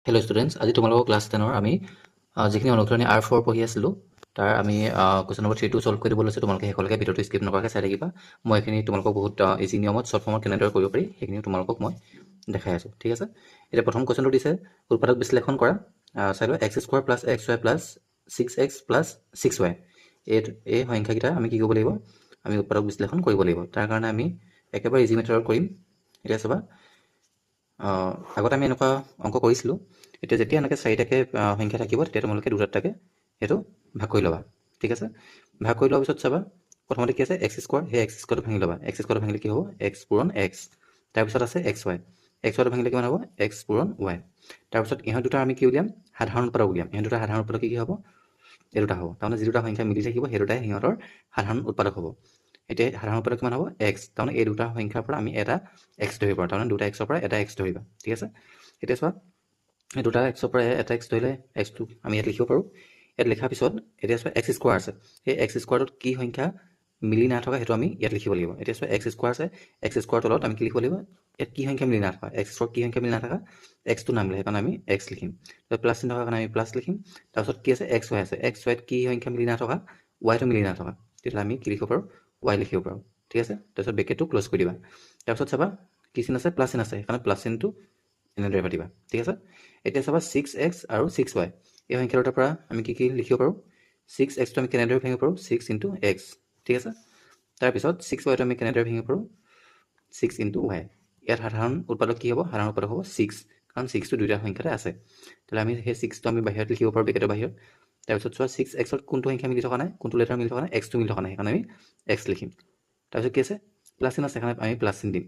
Hello' students, আজি তোমালোকৰ class 10ৰ আমি যিখিনি অনুশীলনী R4 পঢ়ি আছিলোঁ তাৰ আমি কুৱেশ্যন নম্বৰ 3টো ছল্ভ কৰিব লৈছোঁ। তোমালোকে শেষলৈকে ভিডিঅ'টো স্কিপ নকৰাকৈ চাই থাকিবা। মই এইখিনি তোমালোকক বহুত ইজি নিয়মত শ্বৰ্ট ফৰ্মত কেনেদৰে কৰিব পাৰি সেইখিনি তোমালোকক মই দেখাই আছোঁ। ঠিক আছে, এতিয়া প্ৰথম কুৱেশ্যনটো দিছে উৎপাদক বিশ্লেষণ কৰা। চাই লোৱা x² plus xy plus 6x plus 6y এই সংখ্যাকেইটা আমি কি কৰিব লাগিব, আমি উৎপাদক বিশ্লেষণ কৰিব লাগিব। তাৰ কাৰণে আমি একেবাৰে ইজি মেথডত কৰিম। এতিয়া চাবা, আগতে আমি এনেকুৱা অংক কৰিছিলোঁ। এতিয়া যেতিয়া এনেকৈ চাৰিটাকৈ সংখ্যা থাকিব তেতিয়া তোমালোকে দুটাকে সেইটো ভাগ কৰি ল'বা। ঠিক আছে, ভাগ কৰি লোৱাৰ পিছত চাবা প্ৰথমতে কি আছে x², সেই x² ভাঙি ল'বা। x² ভাঙিলে কি হ'ব, x পূৰণ x। তাৰপিছত আছে xy, xy ভাঙিলে কিমান হ'ব, x পূৰণ y। তাৰপিছত ইহঁত দুটা আমি কি উলিয়াম, সাধাৰণ উৎপাদক উলিয়াম। ইহঁত দুটা সাধাৰণ উৎপাদক কি হ'ব, এই দুটা হ'ব। তাৰমানে যি দুটা সংখ্যা মিলি থাকিব সেই দুটাই সিহঁতৰ সাধাৰণ উৎপাদক হ'ব। এতিয়া সাধাৰণ উৎপাদক কিমান হ'ব, x। তাৰমানে এই দুটা সংখ্যাৰ পৰা আমি এটা x ধৰিব পাৰোঁ। তাৰমানে দুটা xৰ পৰা এটা x ধৰিবা। ঠিক আছে, এতিয়া চোৱা এই দুটা xৰ পৰা এটা x ধৰিলে xটো আমি ইয়াত লিখিব পাৰোঁ। ইয়াত লিখাৰ পিছত এতিয়া চোৱা x² আছে, সেই x² কি সংখ্যা মিলি নাথকা সেইটো আমি ইয়াত লিখিব লাগিব। এতিয়া চোৱা x² আছে, x² তলত আমি কি লিখিব লাগিব, ইয়াত কি সংখ্যা মিলি নাথকা, x² কি সংখ্যা মিলি নাথাকা, xটো নামিলে সেইকাৰণে আমি x লিখিম। প্লাছ চিন থকাৰ কাৰণে আমি প্লাছ লিখিম। তাৰপিছত কি আছে xy আছে, xyত কি সংখ্যা মিলি নাথকা, yটো মিলি নাথকা, তেতিয়াহ'লে আমি কি লিখিব পাৰোঁ, y লিখিব পাৰোঁ। ঠিক আছে, তাৰপিছত ব্ৰেকেটটো ক্ল'জ কৰি দিবা। তাৰপিছত চাবা কি চিন আছে, প্লাছ চিন আছে, সেইকাৰণে প্লাছ চিনটো এনেদৰে পাতিবা। ঠিক আছে, এতিয়া চাবা 6x আৰু 6y এই সংখ্যা দুটাৰ পৰা আমি কি কি লিখিব পাৰোঁ, 6xটো আমি কেনেদৰে ভাঙিব পাৰোঁ, 6 × x। ঠিক আছে, তাৰপিছত 6yটো আমি কেনেদৰে ভাঙিব পাৰোঁ, 6 × y। ইয়াত সাধাৰণ উৎপাদক কি হ'ব, সাধাৰণ উৎপাদক হ'ব 6, কাৰণ 6টো দুইটা সংখ্যাতে আছে। তেতিয়াহ'লে আমি সেই 6টো আমি বাহিৰত লিখিব পাৰোঁ, ব্ৰেকেটৰ বাহিৰত। তাৰপিছত চোৱা 6xত কোনটো সংখ্যা মিলি থকা নাই, কোনটো লেটাৰ মিলি থকা নাই, xটো মিলি থকা নাই, সেইকাৰণে আমি x লিখিম। তাৰপিছত কি আছে, প্লাছ চিন আছে, সেইকাৰণে আমি প্লাছ চিন দিম।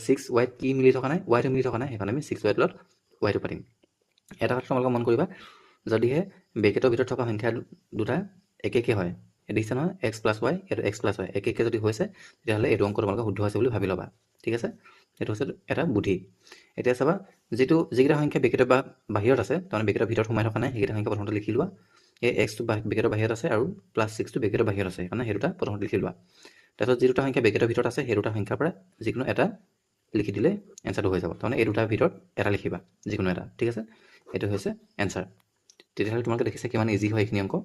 6yত কি মিলি থকা নাই, yটো মিলি থকা নাই, সেইকাৰণে আমি 6y তলত yটো পাতিম। এটা কথা তোমালোকে মন কৰিবা, যদিহে ব্ৰেকেটৰ ভিতৰত থকা সংখ্যা দুটা একে হয়, দেখিছে নহয়, x + y, এইটো x + y একে যদি হৈছে তেতিয়াহ'লে এইটো অংক তোমালোকে শুদ্ধ হৈছে বুলি ভাবি ল'বা। ঠিক আছে, এইটো হৈছে এটা বুদ্ধি। এতিয়া চাবা যিকেইটা সংখ্যা ব্ৰেকেটৰ বাহিৰত আছে, তাৰমানে ব্ৰেকেটৰ ভিতৰত সোমাই থকা নাই, সেইকেইটা সংখ্যা প্ৰথমতে লিখি লোৱা। এই xটো ব্ৰেকেটৰ বাহিৰত আছে আৰু +6টো ব্ৰেকেটৰ বাহিৰত আছে, সেইকাৰণে সেই দুটা প্ৰথমতে লিখি লোৱা। তাৰপিছত যি দুটা সংখ্যা ব্ৰেকেটৰ ভিতৰত আছে সেই দুটা সংখ্যাৰ পৰা যিকোনো এটা লিখি দিলে এনচাৰটো হৈ যাব। তাৰমানে এই দুটাৰ ভিতৰত এটা লিখিবা, যিকোনো এটা। ঠিক আছে, এইটো হৈছে এনচাৰ। তেতিয়াহ'লে তোমালোকে দেখিছে কিমান ইজি হয় এইখিনি অংক।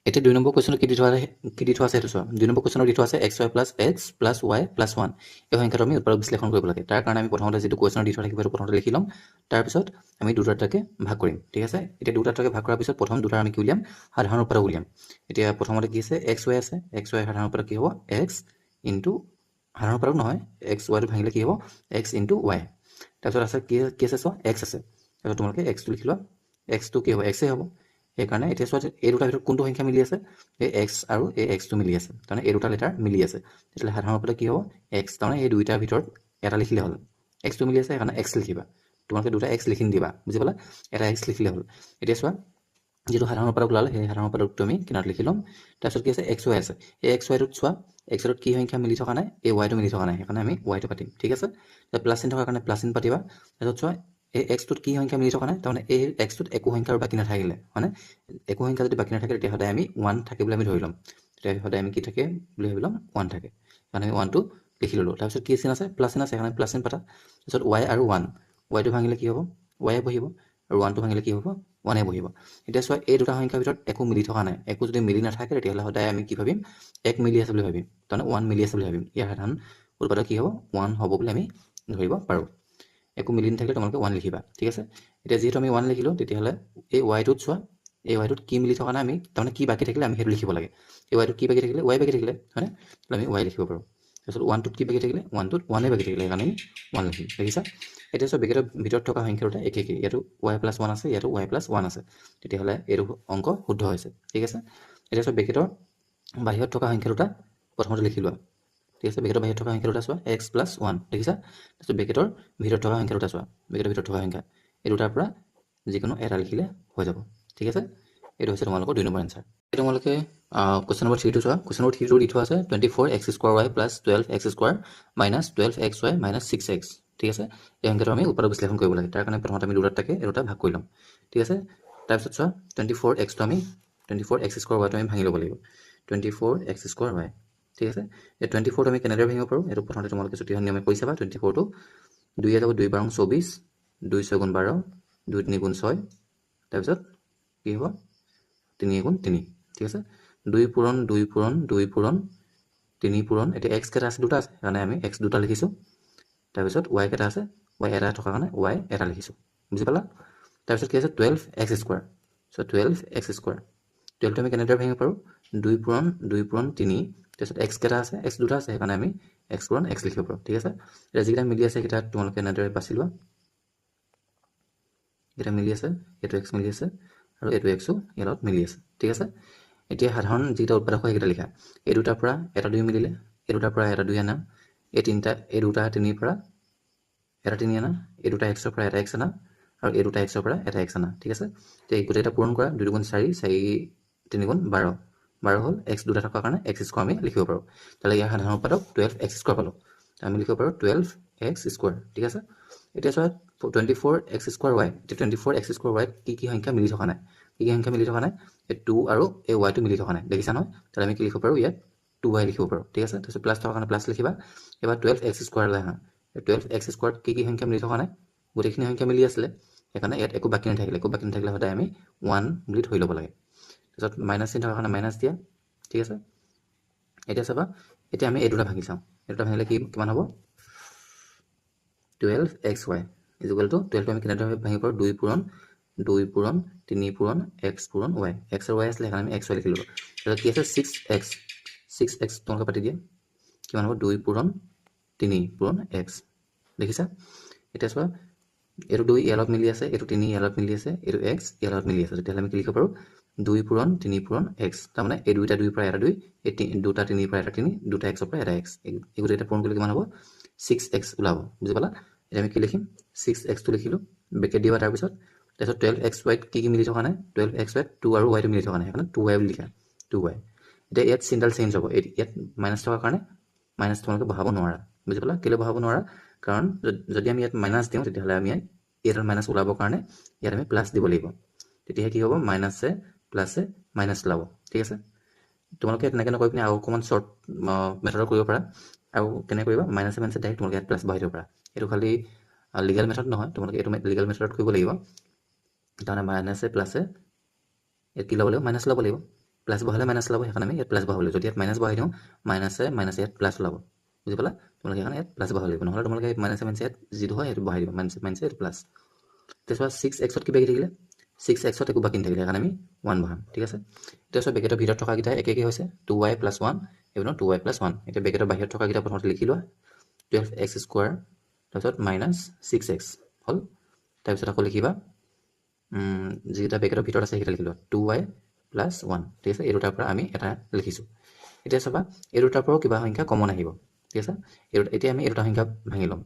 এতিয়া 2 নম্বৰ কুৱেশ্যনত কি দি থোৱা আছে সেইটো চোৱা। 2 নম্বৰ কুৱেশ্যনত দি থোৱা আছে xy + x + y + 1 এই সংখ্যাটো আমি উৎপাদক বিশ্লেষণ কৰিব লাগে। তাৰ কাৰণে আমি প্ৰথমতে যিটো কুৱেশ্যনত দি থোৱা থাকিব সেইটো প্ৰথমতে লিখি ল'ম। তাৰপিছত আমি দুটাকে ভাগ কৰিম। ঠিক আছে, এতিয়া দুটাকে ভাগ কৰাৰ পিছত প্ৰথম দুটাৰ আমি কি উলিয়াম, সাধাৰণ উৎপাদক উলিয়াম। এতিয়া প্ৰথমতে কি আছে, xy আছে, xy সাধাৰণ উৎপাদক কি হ'ব, x × সাধাৰণ উৎপাদক নহয়, xyটো ভাঙিলে কি হ'ব, x × y। তাৰপিছত আছে কি আছে চোৱা, x আছে, তাৰপিছত তোমালোকে xটো লিখি লোৱা। xটো কি হ'ব, xয়ে হ'ব। সেইকাৰণে এতিয়া চোৱা এই দুটাৰ ভিতৰত কোনটো সংখ্যা মিলি আছে, এই x আৰু এই xটো মিলি আছে, তাৰমানে এই দুটা লেটাৰ মিলি আছে। তেতিয়াহ'লে সাধাৰণ উৎপাদক কি হ'ব, x। তাৰমানে এই দুইটাৰ ভিতৰত এটা লিখিলে হ'ল, xটো মিলি আছে সেইকাৰণে x লিখিবা। তোমালোকে দুটা x লিখি দিবা, বুজি পালা, এটা x লিখিলে হ'ল। এতিয়া চোৱা যিটো সাধাৰণ উৎপাদক ওলালে সেই সাধাৰণ উৎপাদকটো আমি কিনাৰত লিখি ল'ম। তাৰপিছত কি আছে, xy আছে, এই xyটোত চোৱা, xyটোত কি সংখ্যা মিলি থকা নাই, এই yটো মিলি থকা নাই, সেইকাৰণে আমি yটো পাতিম। ঠিক আছে, প্লাছ চিন থকাৰ কাৰণে প্লাছ চিন পাতিবা। তাৰপিছত চোৱা এই xটোত কি সংখ্যা মিলি থকা নাই, তাৰমানে এই xটোত একো সংখ্যা বাকী নাথাকিলে, মানে একো সংখ্যা যদি বাকী নাথাকে তেতিয়াহ'লে আমি 1 থাকে বুলি আমি ধৰি ল'ম। তেতিয়াহ'লে আমি কি থাকে বুলি ভাবি ল'ম, 1 থাকে, কাৰণ আমি 1টো লিখি ল'লোঁ। তাৰপিছত কি চিন আছে, প্লাছ চিন আছে, সেইকাৰণে প্লাছ চিন পাতা। তাৰপিছত y আৰু 1, yটো ভাঙিলে কি হ'ব, y বহিব, আৰু 1টো ভাঙিলে কি হ'ব, 1 বহিব। এতিয়া চোৱা এই দুটা সংখ্যাৰ ভিতৰত একো মিলি থকা নাই, একো যদি মিলি নাথাকে তেতিয়াহ'লে সদায় আমি কি ভাবিম, 1 মিলি আছে বুলি ভাবিম, তাৰমানে 1 মিলি আছে বুলি ভাবিম। ইয়াৰ সাধাৰণ উৎপাদক কি হ'ব, 1 হ'ব বুলি আমি ধৰিব পাৰোঁ। একো মিলি নাথাকিলে তোমালোকে 1 লিখিবা। ঠিক আছে, এতিয়া যিহেতু আমি 1 লিখিলোঁ তেতিয়াহ'লে এই yটোত চোৱা, এই yটোত কি মিলি থকা নাই, আমি তাৰমানে কি বাকী থাকিলে আমি সেইটো লিখিব লাগে। এই yটোত কি বাকী থাকিলে, y বাকী থাকিলে, হয়নে, আমি y লিখিব পাৰোঁ। তাৰপিছত 1টোত কি বাকী থাকিলে, 1টোত 1 বাকী থাকিলে, সেইকাৰণে আমি 1 লিখিম। দেখিছা, এতিয়া চোৱা ব্ৰেকেটৰ ভিতৰত থকা সংখ্যা দুটা একে, ইয়াতো y + 1 আছে, ইয়াতো y + 1 আছে, তেতিয়াহ'লে এইটো অংক শুদ্ধ হৈছে। ঠিক আছে, এতিয়া চোৱা ব্ৰেকেটৰ বাহিৰত থকা সংখ্যা দুটা প্ৰথমতে লিখি লোৱা। ঠিক আছে, ব্ৰেকেটৰ বাহিৰত থকা সংখ্যা দুটা চোৱা, x + 1, দেখিছা। তাৰপিছত ব্ৰেকেটৰ ভিতৰত থকা সংখ্যা দুটা চোৱা, ব্ৰেকেটৰ ভিতৰত থকা সংখ্যা এই দুটাৰ পৰা যিকোনো এটা লিখিলে হৈ যাব। ঠিক আছে, এইটো হৈছে তোমালোকৰ 2 নম্বৰ এনচাৰ। এতিয়া তোমালোকে কুৱেশ্যন নম্বৰ 3টো চোৱা। কুৱেশ্যন নম্বৰ 3টো দি থোৱা আছে 24x² y + 12x² - 12xy - 6x। ঠিক আছে, এই সংখ্যাটো আমি উৎপাদক বিশ্লেষণ কৰিব লাগে। তাৰ কাৰণে প্ৰথমতে আমি দুটাকে এই দুটা ভাগ কৰি ল'ম। ঠিক আছে, তাৰপিছত চোৱা 24xটো আমি 24x² yটো আমি ভাঙি ল'ব লাগিব, 24x² y। ঠিক আছে, এই 24টো আমি কেনেদৰে ভাঙিব পাৰোঁ, এইটো প্ৰথমতে তোমালোকে চুটি নিয়মে কৰি চাবা। 24টো 2 যাব, 2 × 12 = 24, 2 × 6 = 12, 2 3 গুণ 6 তাৰপিছত কি হ'ব 3 গুণ 3 ঠিক আছে 2 পূৰণ 2 পূৰণ 2 পূৰণ 3 পূৰণ এতিয়া x কেইটা আছে দুটা আছে কাৰণে আমি x দুটা লিখিছোঁ তাৰপিছত y কেইটা আছে y এটা থকা কাৰণে y এটা লিখিছোঁ বুজি পালা তাৰপিছত কি আছে 12x স্কোৱাৰ চ' 12x স্কোৱাৰ 12টো আমি কেনেদৰে ভাঙিব পাৰোঁ 2 পূৰণ 3 তাৰপিছত x কেইটা আছে x দুটা আছে সেইকাৰণে আমি x পূৰণ x লিখিব পাৰোঁ ঠিক আছে এতিয়া যিকেইটা মিলি আছে সেইকেইটা তোমালোকে এনেদৰে বাছি লোৱা এটা মিলি আছে এইটো x মিলি আছে আৰু এইটো xও ইয়াৰ লগত মিলি আছে ঠিক আছে এতিয়া সাধাৰণ যিটা উৎপাদক হয় সেইকেইটা লিখা এই দুটাৰ পৰা এটা 2 মিলিলে এই দুটাৰ পৰা এটা 2 আনা এই তিনিটা এই দুটা 3 পৰা এটা 3 আনা এই দুটা x ৰ পৰা এটা x আনা আৰু এই দুটা x ৰ পৰা এটা x আনা ঠিক আছে এতিয়া এই গোটেইটা পূৰণ কৰা 2 গুণ 4 4 3 গুণ 12 12 হ'ল x দুটা থকাৰ কাৰণে x স্কোৱাৰ আমি লিখিব পাৰোঁ তাহলে ইয়াৰ সাধাৰণ উৎপাদক 12x স্কোৱাৰ পালোঁ আমি লিখিব পাৰোঁ 12x স্কোৱাৰ ঠিক আছে এতিয়া চোৱা 24x স্কোৱাৰ y এতিয়া 24x স্কোৱাৰ y কি সংখ্যা মিলি থকা নাই কি সংখ্যা মিলি থকা নাই এই 2 আৰু এই y টো মিলি থকা নাই দেখিছা নহয় তাহলে আমি কি লিখিব পাৰোঁ ইয়াত 2y লিখিব পাৰোঁ ঠিক আছে তাৰপিছত প্লাছ থকা কাৰণে প্লাছ লিখিবা এবাৰ 12x স্কোৱাৰ লৈ আহা 12x স্কোৱাৰ কি সংখ্যা মিলি থকা নাই গোটেইখিনি সংখ্যা মিলি আছিলে সেইকাৰণে ইয়াত একো বাকী নাথাকিলে সদায় আমি 1 বুলি ধৰি ল'ব লাগে তাৰপিছত মাইনাছ চিন থকাৰ কাৰণে মাইনাছ দিয়া ঠিক আছে এতিয়া চাবা এতিয়া আমি এই দুটা ভাঙি চাওঁ এই দুটা ভাঙিলে কিমান হ'ব 12xy is equal to 12 আমি কেনেদৰে ভাঙিব পাৰোঁ 2 পূৰণ 3 পূৰণ x পূৰণ y x আৰু y আছিলে সেইকাৰণে আমি xy লিখিলোঁ তাৰপিছত কি আছে 6x তোমালোকে পাতি দিয়া কিমান হ'ব 2 পূৰণ 3 পূৰণ x দেখিছা এতিয়া চোৱা এইটো 2 ইয়াৰ লগত মিলি আছে এইটো 3 ইয়াৰ লগত মিলি আছে এইটো x ইয়াৰ লগত মিলি আছে তেতিয়াহ'লে আমি কি লিখিব পাৰোঁ 2 পূৰণ 3 পূৰণ x তাৰমানে এই দুইটা 2 পৰা এটা 2 এই দুটা 3 পৰা এটা 3 দুটা x পৰা এটা x এই গোটেইটা পূৰণ কৰিলে কিমান হ'ব 6x ওলাব বুজি পালা এতিয়া আমি কি লিখিম 6x টো লিখিলোঁ ব্ৰেকেট দিবা তাৰপিছত 12xy কি মিলি থকা নাই 12xy 2 আৰু y টো মিলি থকা নাই সেইকাৰণে 2y বুলি লিখা 2y এতিয়া ইয়াত চিনডাল চেঞ্জ হ'ব ইয়াত মাইনাছ থকাৰ কাৰণে মাইনাছ তোমালোকে বহাব নোৱাৰা বুজি পালা কেলৈ বহাব নোৱাৰা কাৰণ যদি আমি ইয়াত মাইনাছ দিওঁ তেতিয়াহ'লে আমি ইয়াত মাইনাছ ওলাবৰ কাৰণে ইয়াত আমি প্লাছ দিব লাগিব তেতিয়াহে কি হ'ব মাইনাছে প্লাছে মাইনাছ ওলাব ঠিক আছে তোমালোকে তেনেকৈ নকৈ পিনে আৰু অকণমান শ্বৰ্ট মেথডত কৰিব পাৰা আৰু কেনেকৈ কৰিবা মাইনাছে ডাইৰেক্ট তোমালোকে ইয়াত প্লাছ বহাই দিব পাৰা এইটো খালি লিগেল মেথড নহয় তোমালোকে এইটো লিগেল মেথডত কৰিব লাগিব তাৰমানে মাইনাছে প্লাছে ইয়াত কি ল'ব লাগিব মাইনাছ ল'ব লাগিব প্লাছ বহালে মাইনাছ ল'ব সেইকাৰণে আমি ইয়াত প্লাছ বহাব লাগিব যদি ইয়াত মাইনাছ বহাই দিওঁ মাইনাছে ইয়াত প্লাছ ওলাব বুজি পালা তোমালোকে সেইকাৰণে ইয়াত প্লাছ বহাব লাগিব নহ'লে তোমালোকে মাইনাছে ইয়াত যিটো হয় সেইটো বহাই দিব মাইনাছে এইটো প্লাছ তাৰপিছত 6xত কি বাকী থাকিলে 6xত একো বাকী নাথাকিলে সেইকাৰণে আমি 1 বহাম ঠিক আছে এতিয়া চোৱা বেকেটৰ ভিতৰত থকাকেইটা একে হৈছে 2y + 1 এইপিনে 2y + 1 এতিয়া বেকেটৰ বাহিৰত থকাকেইটা প্ৰথমতে লিখি লোৱা 12x স্কোৱাৰ তাৰপিছত -6x হ'ল তাৰপিছত আকৌ লিখিবা যিকেইটা বেকেটৰ ভিতৰত আছে সেইকেইটা লিখি লোৱা 2y + 1 ঠিক আছে এই দুটাৰ পৰা আমি এটা লিখিছোঁ এতিয়া চাবা এই দুটাৰ পৰাও কিবা সংখ্যা কমন আহিব ঠিক আছে এতিয়া আমি এই দুটা সংখ্যা ভাঙি ল'ম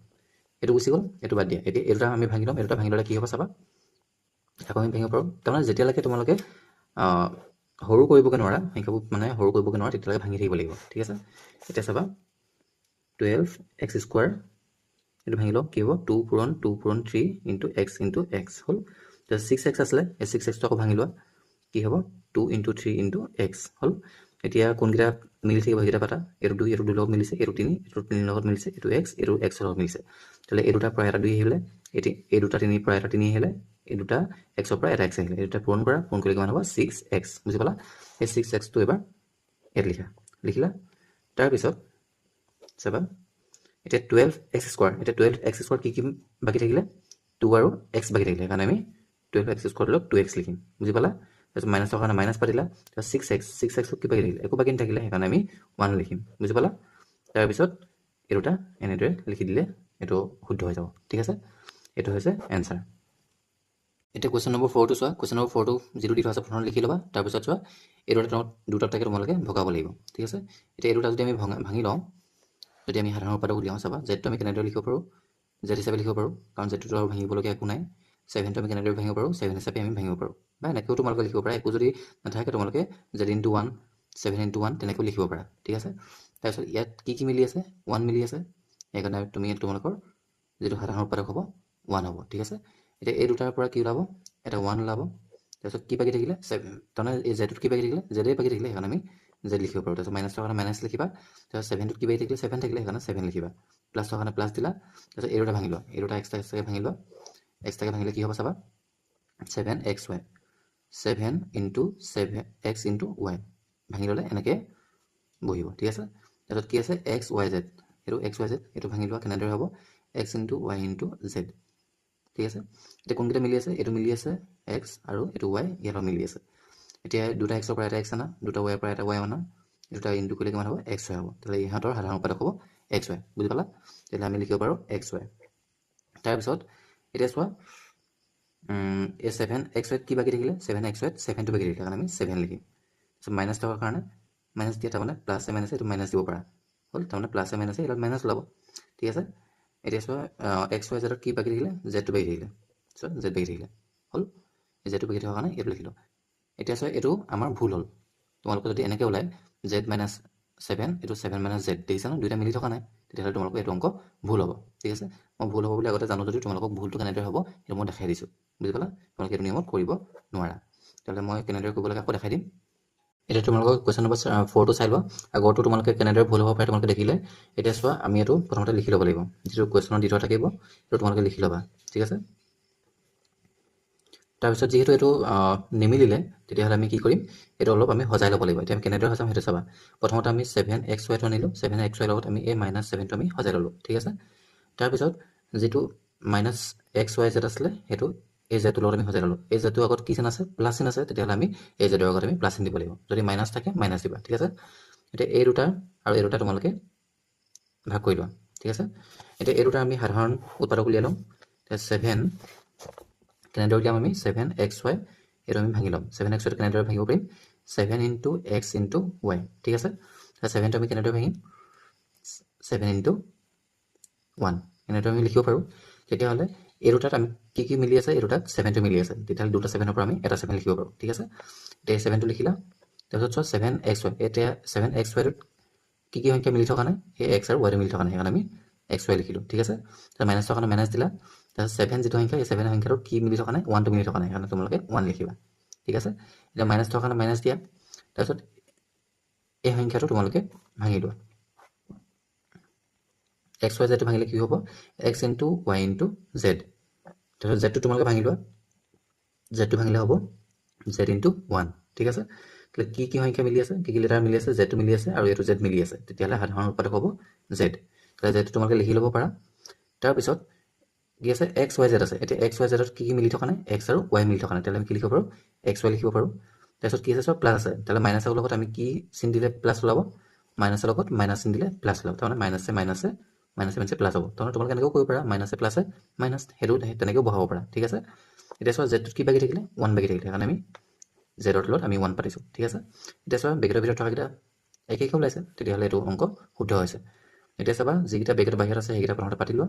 এইটো গুচি গ'ল এইটো বাদ দিয়া এতিয়া এই দুটা আমি ভাঙি ল'ম এই দুটা ভাঙি ল'লে কি হ'ব চাবা আকৌ আমি ভাঙিব পাৰোঁ তাৰমানে যেতিয়ালৈকে তোমালোকে সৰু কৰিবগৈ নোৱাৰা সংখ্যাবোৰ মানে সৰু কৰিবগৈ নোৱাৰা তেতিয়ালৈকে ভাঙি থাকিব লাগিব ঠিক আছে এতিয়া চাবা 12x স্কোৱাৰ এইটো ভাঙি লওঁ কি হ'ব 2 পূৰণ 3 × x × x হ'ল তাৰপিছত 6x আছিলে এই 6xটো আকৌ ভাঙি লোৱা কি হ'ব 2 × 3 × x হ'ল এতিয়া কোনকেইটা মিলি থাকিব সেইকেইটা পাতা এইটো 2 লগত মিলিছে এইটো 3 লগত মিলিছে এইটো x লগত মিলিছে তাহলে এই দুটাৰ পৰা এটা 2 আহিলে এই দুটা 3 পৰা এটা 3 আহিলে এই দুটা x ৰ পৰা এটা x আহিলে এই দুটা পূৰণ কৰিলে কিমান হ'ব 6x বুজি পালা এই 6x টো এবাৰ ইয়াত লিখিলা তাৰপিছত চাবা এতিয়া 12x স্কোৱাৰ এতিয়া 12x স্কোৱাৰ কি বাকী থাকিলে 2 আৰু x বাকী থাকিলে সেইকাৰণে আমি 12x স্কোৱাৰ লগ 2x লিখিম বুজি পালা তাৰপিছত মাইনাছ থকাৰ কাৰণে মাইনাছ পাতিলা তাৰপিছত 6x কি বাকী থাকিলে একো বাকী নাথাকিলে সেইকাৰণে আমি 1 লিখিম বুজি পালা তাৰপিছত এই দুটা এনেদৰে লিখি দিলে এইটো শুদ্ধ হৈ যাব ঠিক আছে এইটো হৈছে এনসাৰ এতিয়া কুৱেশ্যন নম্বৰ 4 টো চোৱা কুৱেশ্যন নম্বৰ 4 টো যিটো দি থোৱা আছে প্ৰথমে লিখি ল'বা তাৰপিছত চোৱা এই দুটা থাকে তোমালোকে ভগাব লাগিব ঠিক আছে এতিয়া এই দুটা যদি আমি ভাঙি লওঁ যদি আমি সাধাৰণ উৎপাদক উলিয়াওঁ চাবা জেডটো আমি কেনেদৰে লিখিব পাৰোঁ জেড হিচাপে লিখিব পাৰোঁ কাৰণ জেডটো আৰু ভাঙিবলগীয়া একো নাই 7টো আমি কেনেদৰে ভাঙিব পাৰোঁ 7 হিচাপে আমি ভাঙিব পাৰোঁ বা এনেকৈও তোমালোকে লিখিব পাৰা একো যদি নাথাকে তোমালোকে z × 1 7 × 1 তেনেকৈ লিখিব পাৰা ঠিক আছে তাৰপিছত ইয়াত কি মিলি আছে 1 মিলি আছে সেইকাৰণে তুমি তোমালোকৰ যিটো সাধাৰণ উৎপাদক হ'ব 1 হ'ব ঠিক আছে এতিয়া এই দুটাৰ পৰা কি ওলাব এটা 1 ওলাব তাৰপিছত কি বাকী থাকিলে 7 তাৰমানে এই জেডত কি বাকী থাকিলে জেডে বাকী থাকিলে সেইকাৰণে আমি জেড লিখিব পাৰোঁ তাৰপিছত মাইনাছ থকা মাইনাছ লিখিবা তাৰপিছত 7টোত কি বাকী থাকিলে 7 থাকিলে সেইকাৰণে 7 লিখিবা প্লাছ থকা প্লাছ দিলা তাৰপিছত এই দুটা ভাঙি লোৱা এই দুটা এক্সট্ৰাকৈ ভাঙি লোৱা এক্সট্ৰাকৈ ভাঙিলে কি হ'ব চাবা 7xy 7 into 7x into y ভাঙি ল'লে এনেকৈ বহিব ঠিক আছে তাৰপিছত কি আছে এক্স ৱাই জেড এইটো এক্স ৱাই জেড এইটো ভাঙি লোৱা কেনেদৰে হ'ব x into Y into Z ঠিক আছে এতিয়া কোনকেইটা মিলি আছে এইটো মিলি আছে এক্স আৰু এইটো ৱাই ইয়াত মিলি আছে এতিয়া দুটা এক্সৰ পৰা এটা এক্স আনা দুটা ৱাইৰ পৰা এটা ৱাই আনা দুটা ইনটু কৰিলে কিমান হ'ব এক্স ৱাই হ'ব তেতিয়াহ'লে ইহঁতৰ সাধাৰণ উৎপাদক হ'ব এক্স ৱাই বুজি পালা তেতিয়াহ'লে আমি লিখিব পাৰোঁ এক্স ৱাই তাৰপিছত এতিয়া চোৱা এই 7x ৱাইত কি বাকী থাকিলে 7x ৱাইত 7টো বাকী থাকিলে কাৰণে আমি 7 লিখিম তাৰপিছত মাইনাছ থকাৰ কাৰণে মাইনাছ দিয়া তাৰমানে প্লাছে মাইনাছে এইটো মাইনাছ দিব পাৰা হ'ল তাৰমানে প্লাছে মাইনাছে এইবিলাক মাইনাছ ওলাব ঠিক আছে এতিয়া চোৱা এক্স ৱাই জেডত কি বাকী থাকিলে জেডটো বাকী থাকিলে চোৱা জেড বাকী থাকিলে হ'ল জেডটো বাকী থকাৰ কাৰণে এইটো লিখিলোঁ এতিয়া চোৱা এইটো আমাৰ ভুল হ'ল তোমালোকৰ যদি এনেকৈ ওলায় জেড মাইনাছ 7 এইটো 7 মাইনাছ জেড দেখিছা ন দুইটা মিলি থকা নাই তেতিয়াহ'লে তোমালোকৰ এইটো অংক ভুল হ'ব ঠিক আছে মই ভুল হ'ব বুলি আগতে জানো যদি তোমালোকক ভুলটো কেনেদৰে হ'ব সেইটো মই দেখাই দিছোঁ বুজি পালা তোমালোকে এইটো নিয়মত কৰিব নোৱাৰা তেতিয়াহ'লে মই কেনেদৰে কৰিব লাগে আকৌ দেখাই দিম এতিয়া তোমালোকক কুৱেশ্যন নম্বৰ 4টো চাই লোৱা আগৰটো তোমালোকে কেনেদৰে ভুল হ'ব পাৰে তোমালোকে দেখিলে এতিয়া চোৱা আমি এইটো প্ৰথমতে লিখি ল'ব লাগিব যিটো কুৱেশ্যনত দি থোৱা থাকিব সেইটো তোমালোকে লিখি ল'বা ঠিক আছে তাৰপিছত যিহেতু এইটো নিমিলিলে তেতিয়াহ'লে আমি কি কৰিম এইটো অলপ আমি সজাই ল'ব লাগিব এতিয়া আমি কেনেদৰে সজাম সেইটো চাবা প্ৰথমতে আমি 7xyটো আনিলোঁ 7xy লগত আমি এই -7টো আমি সজাই ল'লোঁ ঠিক আছে তাৰপিছত যিটো -xyz আছিলে সেইটো এই জেডটোৰ লগত আমি সজাই ল'লোঁ এই জেডটোৰ আগত কি চিন আছে প্লাছ চিন আছে তেতিয়াহ'লে আমি এই জেডৰ আগত আমি প্লাছ চিন দিব লাগিব যদি মাইনাছ থাকে মাইনাছ দিবা ঠিক আছে এতিয়া এই দুটা আৰু এই দুটা তোমালোকে ভাগ কৰি লোৱা ঠিক আছে এতিয়া এই দুটা আমি সাধাৰণ উৎপাদক উলিয়াই ল'ম এতিয়া 7 কেনেদৰে উলিয়াম আমি 7xy এইটো আমি ভাঙি ল'ম 7xy কেনেদৰে ভাঙিব পাৰিম 7 ইনটু x ইনটু y ঠিক আছে এতিয়া 7টো আমি কেনেদৰে ভাঙিম 7 ইনটু 1 এনেদৰে আমি লিখিব পাৰোঁ তেতিয়াহ'লে এই দুটাত আমি কি মিলি আছে এই দুটাত 7টো মিলি আছে তেতিয়াহ'লে দুটা 7ৰ পৰা আমি এটা 7 লিখিব পাৰোঁ ঠিক আছে এতিয়া 7টো লিখিলা তাৰপিছত চোৱা 7xy এতিয়া 7xyত কি সংখ্যা মিলি থকা নাই এই x আৰু y মিলি থকা নাই সেইকাৰণে আমি xy লিখিলোঁ ঠিক আছে তাৰ মাইনাছ থকা কাৰণে মাইনাছ দিলা তাৰপিছত 7 যিটো সংখ্যা এই 7 সংখ্যাটো কি মিলি থকা নাই 1টো মিলি থকা নাই সেইকাৰণে তোমালোকে 1 লিখিবা ঠিক আছে এতিয়া মাইনাছ থকা কাৰণে মাইনাছ দিয়া তাৰপিছত এই সংখ্যাটো তোমালোকে ভাঙি লোৱা এক্স ৱাই জেডটো ভাঙিলে কি হ'ব x into Y into Z তাৰপিছত জেডটো তোমালোকে ভাঙি লোৱা জেডটো ভাঙিলে হ'ব জেড ইনটু 1 ঠিক আছে কি সংখ্যা মিলি আছে কি লেটাৰ মিলি আছে জেডটো মিলি আছে আৰু এইটো জেড মিলি আছে তেতিয়াহ'লে সাধাৰণ উৎপাদক হ'ব জেড তাহলে জেডটো তোমালোকে লিখি ল'ব পাৰা তাৰপিছত কি আছে এক্স ৱাই জেড আছে এতিয়া এক্স ৱাই জেডত কি মিলি থকা নাই এক্স আৰু ৱাই মিলি থকা নাই তেতিয়াহ'লে আমি কি লিখিব পাৰোঁ এক্স ৱাই লিখিব পাৰোঁ তাৰপিছত কি আছে চব প্লাছ আছে তেতিয়াহ'লে মাইনাছৰ লগত আমি কি চিন দিলে প্লাছ ওলাব মাইনাছৰ লগত মাইনাছ চিন দিলে প্লাছ ওলাব তাৰমানে মাইনাছে মাইনাছে প্লাছ হ'ব তাৰমানে তোমালোকে এনেকৈও কৰিব পাৰা মাইনাছে প্লাছে মাইনাছ সেইটো তেনেকৈও বহাব পাৰা ঠিক আছে এতিয়া চোৱা জেডটোত কি বাকী থাকিলে 1 বাকী থাকিলে সেইকাৰণে আমি জেডৰ তলত আমি 1 পাতিছোঁ ঠিক আছে এতিয়া চোৱা বেকেটৰ ভিতৰত থকাকেইটা একে ওলাইছে তেতিয়াহ'লে এইটো অংক শুদ্ধ হৈছে এতিয়া চাবা যিকেইটা বেকেটৰ বাহিৰত আছে সেইকেইটা প্ৰথমতে পাতি লোৱা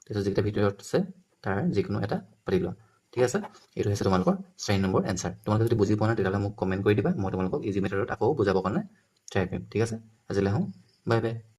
তাৰপিছত যিকেইটা ভিতৰত আছে তাৰ যিকোনো এটা পাতি লোৱা ঠিক আছে এইটো হৈছে তোমালোকৰ 4 নম্বৰ এনচাৰ তোমালোকে যদি বুজি পোৱা নাই তেতিয়াহ'লে মোক কমেণ্ট কৰি দিবা মই তোমালোকক ইজি মেথডত আকৌ বুজাবৰ কাৰণে ট্ৰাই কৰিম ঠিক আছে আজিলৈ আহোঁ বাই বাই